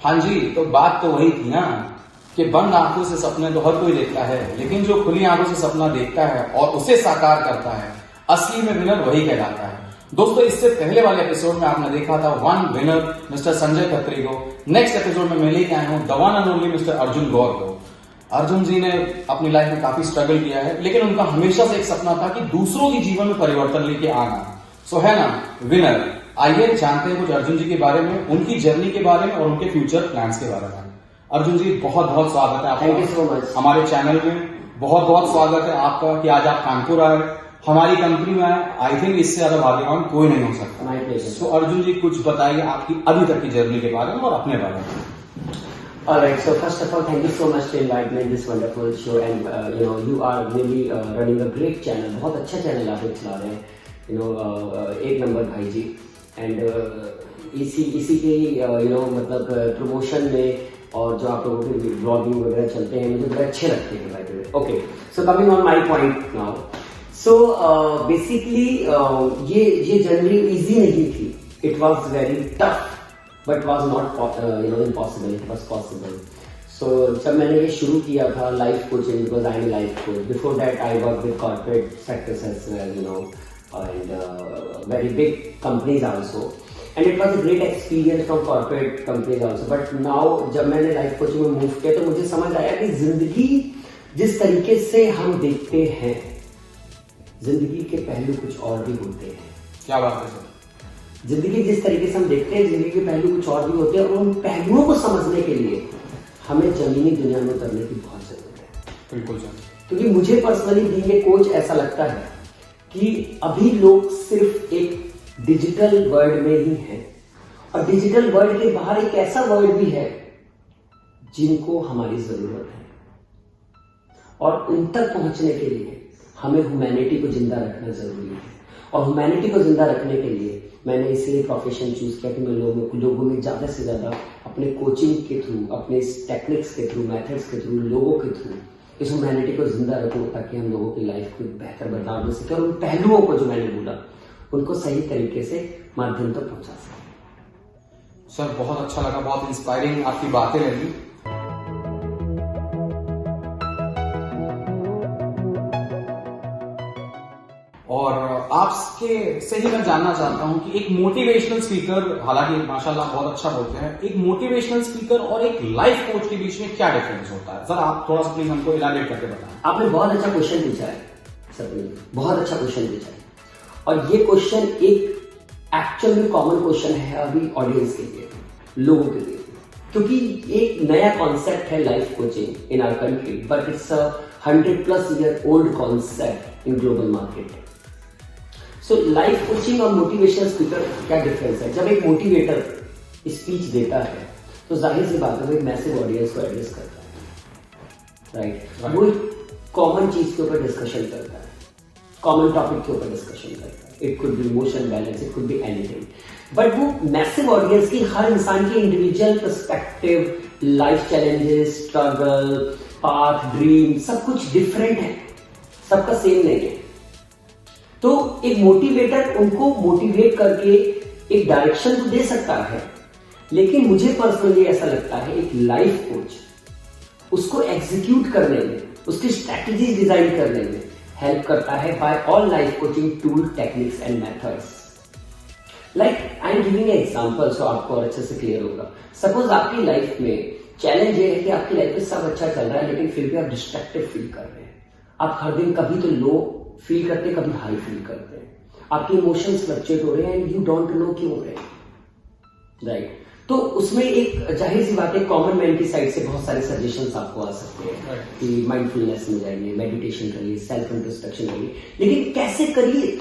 हाँ जी, तो बात तो वही थी ना कि बंद आंखों से सपने तो हर कोई देखता है, लेकिन जो खुली आंखों से सपना देखता है और उसे साकार करता है, असली में विनर वही कहलाता है। दोस्तों, इससे पहले वाले एपिसोड में आपने देखा था one winner mister Sanjay Khatri को। नेक्स्ट एपिसोड में मैं लेके आया हूं the one and only mister Arjun Gaur को। अर्जुन जी ने अपनी लाइफ में काफी स्ट्रगल किया है, लेकिन उनका हमेशा से एक सपना था कि दूसरों के जीवन में परिवर्तन लेके आना। सो है ना विनर। आइए जानते हैं कुछ अर्जुन जी के बारे में, उनकी जर्नी के बारे में और उनके फ्यूचर प्लान्स के बारे में। अर्जुन जी, बहुत बहुत स्वागत है आपका। Thank you so much. हमारे चैनल में बहुत बहुत स्वागत है आपका कि आज आप कानपुर आए, हमारी कंपनी में आए। आई थिंक इससे ज्यादा भाग्यवान कोई नहीं हो सकता। My pleasure. So Arjun ji, कुछ बताइए आपकी अभी तक की जर्नी के बारे में और अपने बारे में। Alright, so first of all, thank you so much to invite me in this wonderful show, and you are really running a great channel. बहुत अच्छा चैनल आप चला रहे हैं, एक नंबर भाई जी। एंड इसी के मतलब प्रमोशन में और जो आप लोगों के ब्लॉगिंग वगैरह चलते हैं मुझे बड़े अच्छे लगते हैं भाई। Okay, so coming on my point now. So basically ये जर्नी इजी नहीं थी। It was very tough but was not impossible. It was possible. So जब मैंने ये शुरू किया था life coaching, because I'm a life coach. Before that I worked with corporate sectors as well, and very big companies also. And it was a great experience from corporate companies also. But now जब मैंने life coaching में move किया तो मुझे समझ आया कि जिंदगी जिस तरीके से हम देखते हैं, जिंदगी के पहलू कुछ और भी होते हैं। क्या बात है सर। जिंदगी जिस तरीके से हम देखते हैं, जिंदगी के पहलू कुछ और भी होते हैं, और उन पहलुओं को समझने के लिए हमें जमीनी दुनिया में उतरने की बहुत जरूरत है। बिल्कुल सर। क्योंकि मुझे पर्सनली बीइंग ए कोच ऐसा लगता है कि अभी लोग सिर्फ एक डिजिटल वर्ल्ड में ही हैं, और डिजिटल वर्ल्ड के बाहर एक ऐसा वर्ल्ड भी है जिनको हमारी जरूरत है, और उन तक पहुंचने के लिए हमें ह्यूमैनिटी को जिंदा रखना जरूरी है। और ह्यूमैनिटी को जिंदा रखने के लिए मैंने इसलिए प्रोफेशन चूज किया कि मैं लोगों में ज्यादा से ज्यादा अपने कोचिंग के थ्रू, अपने टेक्निक्स के थ्रू, मेथड्स के थ्रू, लोगों के थ्रू इस ह्यूमैनिटी को जिंदा रखूं, ताकि हम लोगों की लाइफ को बेहतर बदलाव दे सके और उन पहलुओं को जो मैंने बोला उनको सही तरीके से माध्यम तक पहुंचा सके। सर बहुत अच्छा लगा, बहुत इंस्पायरिंग आपकी बातें लगी। और आपके से ही मैं जानना चाहता हूं कि एक मोटिवेशनल स्पीकर, हालांकि माशाल्लाह बहुत अच्छा बोलते हैं, एक मोटिवेशनल स्पीकर और एक लाइफ कोच के बीच में क्या डिफरेंस होता है? सर आप थोड़ा सा प्लीज हमको इलाबोरेट करके बताएं। आपने बहुत अच्छा क्वेश्चन पूछा है सर, बहुत अच्छा क्वेश्चन पूछा है, और ये क्वेश्चन एक एक्चुअल में कॉमन क्वेश्चन है अभी ऑडियंस के लिए, लोगों के लिए, क्योंकि एक नया कॉन्सेप्ट है life coaching in our country, but it's a 100+ year old concept in global market. So life coaching और मोटिवेशनल स्पीकर क्या डिफरेंस है? जब एक मोटिवेटर स्पीच देता है तो जाहिर सी बात है वो एक मैसिव ऑडियंस को एड्रेस करता है, राइट? वो कॉमन चीज के ऊपर डिस्कशन करता है, कॉमन टॉपिक के ऊपर डिस्कशन करता है। It could be emotion balance, it could be anything, but वो मैसिव ऑडियंस की हर इंसान की individual perspective, life challenges, struggle, path, dream सब कुछ डिफरेंट है, सबका सेम नहीं है। तो एक मोटिवेटर उनको मोटिवेट करके एक डायरेक्शन तो दे सकता है, लेकिन मुझे पर्सनली ऐसा लगता है एक लाइफ कोच उसको एग्जीक्यूट करने में, उसकी स्ट्रैटेजी डिजाइन करने में हेल्प करता है by all life coaching tool, techniques and methods. Like I am giving example so आपको अच्छे से क्लियर होगा। सपोज आपकी लाइफ में चैलेंज ये है कि आपकी लाइफ में सब अच्छा चल रहा है, लेकिन फिर भी आप डिस्ट्रैक्टेड फील कर रहे हैं। आप हर दिन कभी तो लो फील करते हैं, कभी हाई फील करते हैं, आपके इमोशंस फ्लक्चुएट हो रहे हैं एंड यू डोंट नो क्यों हो रहे हैं, राइट? तो उसमें एक जाहिर सी बात है कॉमन मैन की साइड से बहुत सारे सजेशंस आपको आ सकते हैं कि माइंडफुलनेस में जाइए, मेडिटेशन करिए, सेल्फ इंट्रोस्पेक्शन करिए, लेकिन कैसे करिए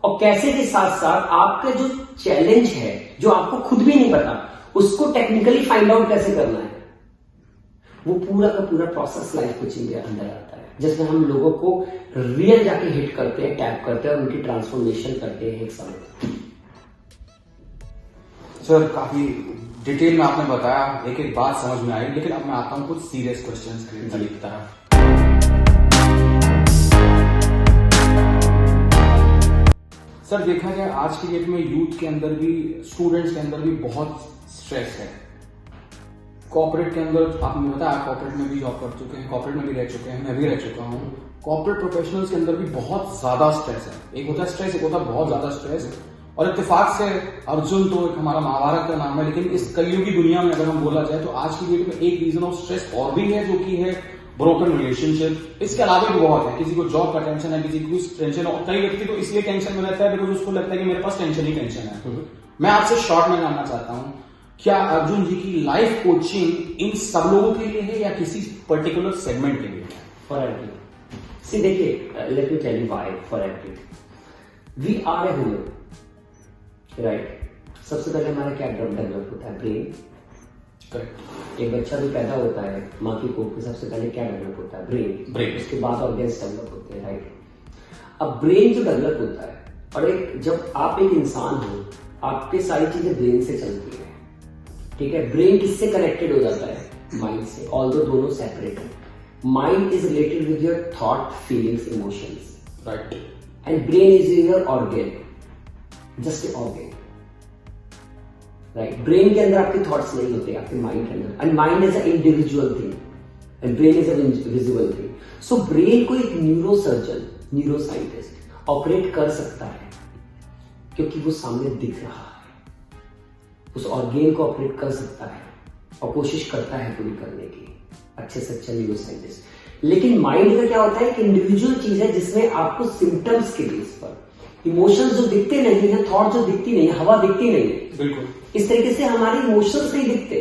और कैसे के साथ साथ आपका जो चैलेंज है जो आपको खुद भी नहीं पता उसको टेक्निकली फाइंड आउट कैसे करना है, वो पूरा का पूरा प्रोसेस लाइफ कोचिंग के अंदर आता है, जिसमें हम लोगों को रियल जाके हिट करते हैं, टैप करते हैं और उनकी ट्रांसफॉर्मेशन करते हैं एक साथ। सर काफी डिटेल में आपने बताया, एक एक बात समझ में आई, लेकिन अब मैं आता हूं कुछ सीरियस क्वेश्चंस की तरफ। सर देखा जाए आज की डेट में यूथ के अंदर भी, स्टूडेंट्स के अंदर भी बहुत स्ट्रेस है, कॉर्पोरेट के अंदर आपने बताया, आप कॉर्पोरेट में भी जॉब कर चुके हैं, कॉर्पोरेट में भी रह चुके हैं, मैं भी रह चुका हूँ। कॉर्पोरेट प्रोफेशनल्स के अंदर भी बहुत ज्यादा स्ट्रेस है। एक होता है स्ट्रेस, एक होता है बहुत ज्यादा स्ट्रेस। और इत्तेफाक से अर्जुन तो एक हमारा महाभारत का नाम है, लेकिन इस कलयुगी दुनिया में अगर हम बोला जाए तो आज की डेट में एक रीजन ऑफ स्ट्रेस और भी है, जो कि है ब्रोकन रिलेशनशिप। इसके अलावा भी बहुत है, किसी को जॉब का टेंशन है, किसी को टेंशन, और कई व्यक्ति तो इसलिए टेंशन में रहता है बिकॉज उसको लगता है कि मेरे पास टेंशन ही टेंशन है। मैं आपसे शॉर्ट में जानना चाहता हूं, क्या अर्जुन जी की लाइफ कोचिंग इन सब लोगों के लिए है या किसी पर्टिकुलर सेगमेंट के लिए है? For everyone. सी देखिए, let me tell you why for everyone. We are a human, right? सबसे पहले हमारा क्या डेवलप होता है? ब्रेन। करेक्ट। एक बच्चा भी पैदा होता है माँ की कोख में, सबसे पहले क्या डेवलप होता है? ब्रेन। उसके बाद ऑर्गन्स डेवलप होते हैं, राइट? अब ब्रेन जो डेवलप होता है, और एक जब आप एक इंसान हो, आपके सारी चीजें ब्रेन से चलती है, ठीक है? ब्रेन किससे कनेक्टेड हो जाता है? माइंड से, ऑल्दो दोनों सेपरेट है। Mind is related with your thought, feelings, emotions, right? And brain is your organ, just a organ, right? Brain के अंदर आपके थॉट्स नहीं होते, आपके माइंड के अंदर, and mind is a individual thing and brain is a visible thing. So brain को एक neuro surgeon, neuro scientist operate कर सकता है, क्योंकि वो सामने दिख रहा है, उस ऑर्गेन को ऑपरेट कर सकता है और कोशिश करता है पूरी करने की, अच्छे से अच्छे न्यूरो साइंटिस्ट। लेकिन माइंड का क्या होता है कि इंडिविजुअल चीज है, जिसमें आपको सिम्टम्स के बेस पर, इमोशंस जो दिखते नहीं है, थॉट जो दिखती नहीं है, हवा दिखती नहीं है, बिल्कुल इस तरीके से हमारे इमोशंस नहीं दिखते।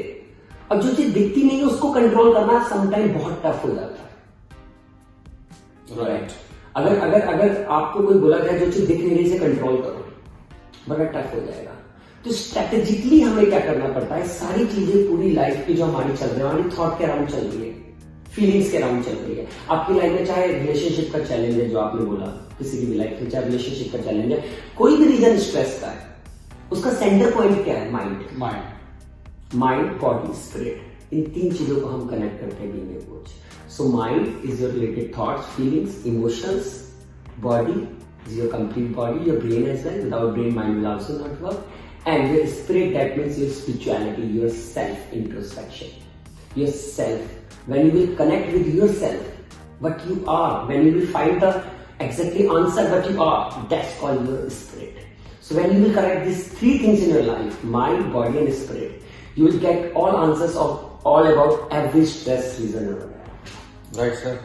अब जो चीज दिखती नहीं है उसको कंट्रोल करना समटाइम बहुत टफ हो जाता है, राइट? अगर अगर अगर आपको कोई बोला जाए जो चीज दिख नहीं रही, से कंट्रोल करो, बड़ा टफ हो जाएगा। तो स्ट्रेटेजिकली हमें क्या करना पड़ता है? सारी चीजें पूरी लाइफ की जो हमारी चल रही है, हमारी थॉट के अराउंड चल रही है, फीलिंग्स के अराउंड चल रही है। आपकी लाइफ में चाहे रिलेशनशिप का चैलेंज है, जो आपने बोला, किसी की भी लाइफ में चाहे रिलेशनशिप का चैलेंज है, कोई भी रीजन स्ट्रेस का है, उसका सेंटर पॉइंट क्या है? Mind, body, spirit. इन तीन चीजों को हम कनेक्ट करते हैं being a coach. So mind is your related thoughts, feelings, emotions, body is your complete body, your brain as well. Without brain, mind will also not work. And your spirit, that means your spirituality, your self introspection, yourself. When you will connect with yourself, what you are, when you will find the exactly answer what you are, that's called your spirit. So when you will correct these three things in your life, mind, body and spirit, you will get all answers of all about every stress reason over there. Right sir,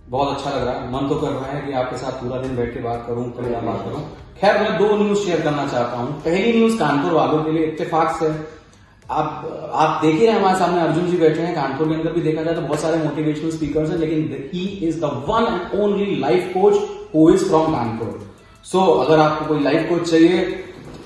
बहुत अच्छा लग रहा है। मन तो कर रहा है कि आपके साथ पूरा दिन बैठ के बात करूं, पूरा बात करूं। खैर, मैं दो न्यूज शेयर करना चाहता हूं। पहली न्यूज कानपुर वालों के लिए, इत्तेफाक से आप देख ही रहे हैं, हमारे सामने अर्जुन जी बैठे हैं। कानपुर के अंदर भी देखा जाए तो बहुत सारे मोटिवेशनल स्पीकर्स हैं, लेकिन he is the one and only life coach who is from Kanpur. So अगर आपको कोई लाइफ कोच चाहिए,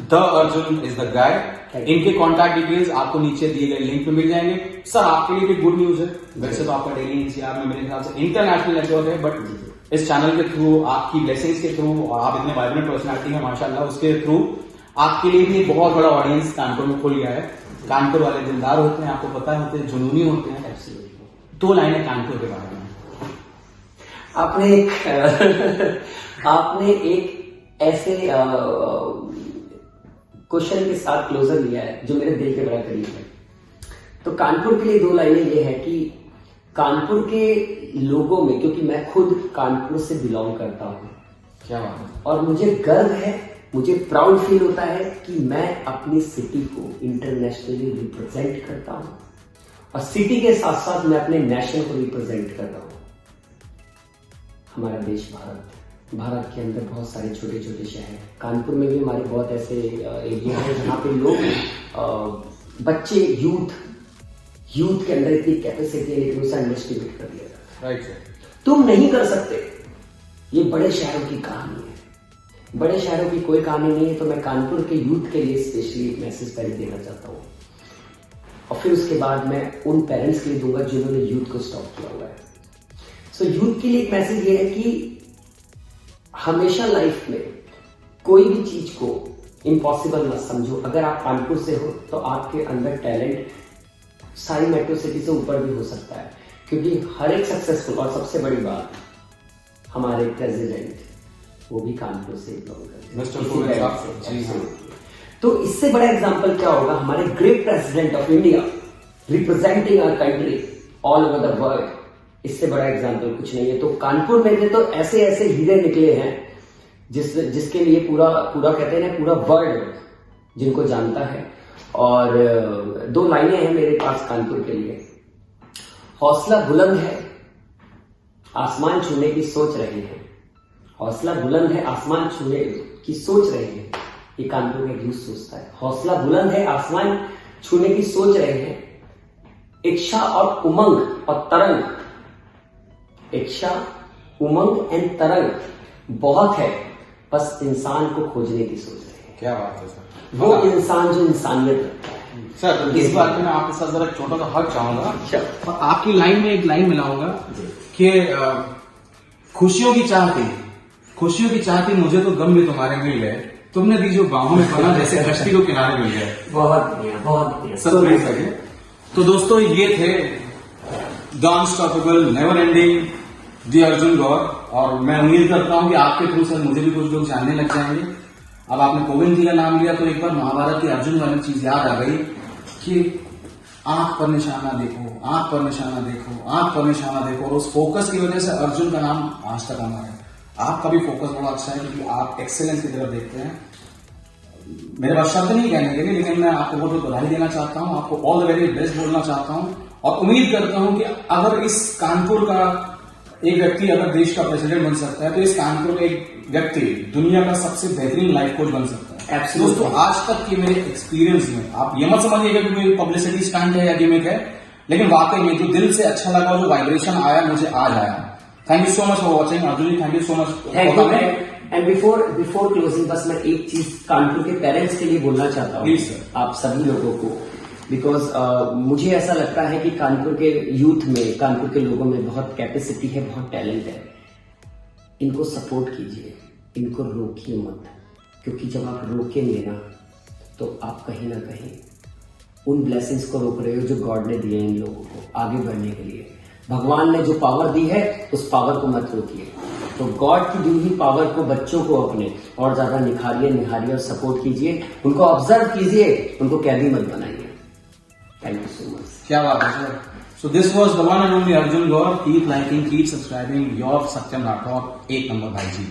the Arjun is the guy. इनके कॉन्टैक्ट डिटेल्स आपको नीचे दिए गए लिंक पे मिल जाएंगे। सर, आपके लिए भी गुड न्यूज है। वैसे तो आपका डेली एनसीआर में मेरे ख्याल से इंटरनेशनल नेटवर्क है, बट इस चैनल के थ्रू, आपकी ब्लेसिंग्स के थ्रू, और आप इतने वाइब्रेंट पर्सनैलिटी हैं माशाल्लाह, उसके थ्रू आपके लिए भी एक बहुत बड़ा ऑडियंस कानपुर में खुल गया है। कानपुर वाले दिलदार होते हैं, आपको पता होते हैं, जुनूनी होते हैं। दो लाइनें कानपुर के बारे में। आपने एक ऐसे क्वेश्चन के साथ क्लोजर लिया है जो मेरे दिल के बड़ा करीब है। तो कानपुर के लिए दो लाइनें ये है कि कानपुर के लोगों में, क्योंकि मैं खुद कानपुर से बिलोंग करता हूं, क्या बात है, और मुझे गर्व है, मुझे प्राउड फील होता है कि मैं अपनी सिटी को इंटरनेशनली रिप्रेजेंट करता हूं, और सिटी के साथ साथ मैं अपने नेशन को रिप्रेजेंट कर रहा हूं। हमारा देश भारत के अंदर बहुत सारे छोटे छोटे शहर, कानपुर में भी हमारे बहुत ऐसे एरिया है जहाँ पे लोग, बच्चे, यूथ के अंदर इतनी कैपेसिटी है, लेकिन उसे अंडरएस्टिमेट कर दिया जाता है। राइट सर, तुम नहीं कर सकते। ये बड़े शहरों की कहानी है, बड़े शहरों की कोई कहानी नहीं है। तो मैं कानपुर के यूथ के लिए स्पेशली एक मैसेज पहले देना चाहता हूँ, और फिर उसके बाद मैं उन पेरेंट्स के लिए दूंगा जिन्होंने यूथ को स्टॉप किया हुआ है। सो यूथ के लिए एक मैसेज ये है कि हमेशा लाइफ में कोई भी चीज को इम्पॉसिबल मत समझो। अगर आप कानपुर से हो तो आपके अंदर टैलेंट सारी मेट्रो सिटी से ऊपर भी हो सकता है, क्योंकि हर एक सक्सेसफुल, और सबसे बड़ी बात, हमारे प्रेसिडेंट वो भी कानपुर से बिलोंग करते हैं। तो इससे बड़ा एग्जांपल क्या होगा? हमारे great president of India representing our country all over the world, इससे बड़ा एग्जाम्पल कुछ नहीं है। तो कानपुर में थे तो ऐसे ऐसे हीरे निकले हैं जिसके लिए पूरा कहते हैं ना, पूरा वर्ल्ड जिनको जानता है। और 2 लाइनें हैं मेरे पास कानपुर के लिए। हौसला बुलंद है, आसमान छूने की सोच रहे हैं। हौसला बुलंद है, आसमान छूने की सोच रहे हैं। ये कानपुर में यूथ सोचता है। हौसला बुलंद है, आसमान छूने की सोच रहे हैं। इच्छा और उमंग और तरंग, इच्छा उमंग एंड तरंग बहुत है, बस इंसान को खोजने की सोच रहे हैं। क्या बात है सर, वो इंसान जो इंसानियत रखता है। सर इस बात में मैं आपके साथ जरा छोटा सा हक चाहूंगा और आपकी लाइन में एक लाइन मिलाऊंगा कि खुशियों की चाह थी मुझे तो गम भी तुम्हारे मिल गए, तुमने दी जो बाहों में पना जैसे कश्ती को किनारे मिल गए। बहुत बढ़िया सब मिल सके। तो दोस्तों ये थे द अनस्टॉपेबल नेवर एंडिंग दी अर्जुन गौर, और मैं उम्मीद करता हूं कि आपके थ्रू से मुझे भी कुछ लोग जानने लग जाएंगे। अब आपने गोविंद जी का नाम लिया तो एक बार महाभारत की अर्जुन वाली चीज याद आ गई कि आंख पर निशाना देखो, आंख पर निशाना देखो, आंख पर निशाना देखो, और उस फोकस की वजह से अर्जुन का नाम आज तक अमर है। आपका भी फोकस बड़ा अच्छा है क्योंकि आप एक्सेलेंस की तरफ देखते हैं। मेरे पास शब्द नहीं कहने के लिए, लेकिन मैं आपको बहुत बहुत बधाई देना चाहता हूं, आपको ऑल द वेरी बेस्ट बोलना चाहता हूं, और उम्मीद करता हूं कि अगर इस कानपुर का एक व्यक्ति अगर देश का प्रेसिडेंट बन सकता है तो इस कानपुर का एक व्यक्ति दुनिया का सबसे बेहतरीन लाइफ कोच बन सकता है। दोस्तों आज तक के मेरे एक्सपीरियंस में आप ये मत समझिएगा कि मेरी पब्लिसिटी स्टंट है या गिमिक है, लेकिन वाकई में जो दिल से अच्छा लगा, जो वाइब्रेशन आया मुझे आज आया। Thank you so much for watching Arjun ji, thank you so much. And before closing बस मैं एक चीज कानपुर के पेरेंट्स के लिए बोलना चाहता हूँ, प्लीज सर, आप सभी लोगों को, बिकॉज मुझे ऐसा लगता है कि कानपुर के यूथ में, कानपुर के लोगों में बहुत कैपेसिटी है, बहुत टैलेंट है। इनको सपोर्ट कीजिए, इनको रोकिए मत, क्योंकि जब आप रोकेंगे ना तो आप कहीं ना कहीं उन ब्लेसिंग्स को रोक रहे हो जो गॉड ने दिए इन लोगों को आगे बढ़ने के लिए। भगवान ने जो पावर दी है उस पावर को मत रोकिए। तो गॉड की दी हुई पावर को बच्चों को अपने और ज्यादा निखारिए और सपोर्ट कीजिए, उनको ऑब्जर्व कीजिए, उनको कैदी मत बनाइए। Thank you so much. क्या बात है sir. So this was the one and only Arjun Gaur. Keep liking, keep subscribing your Satyam Rathore, 1 number भाई जी।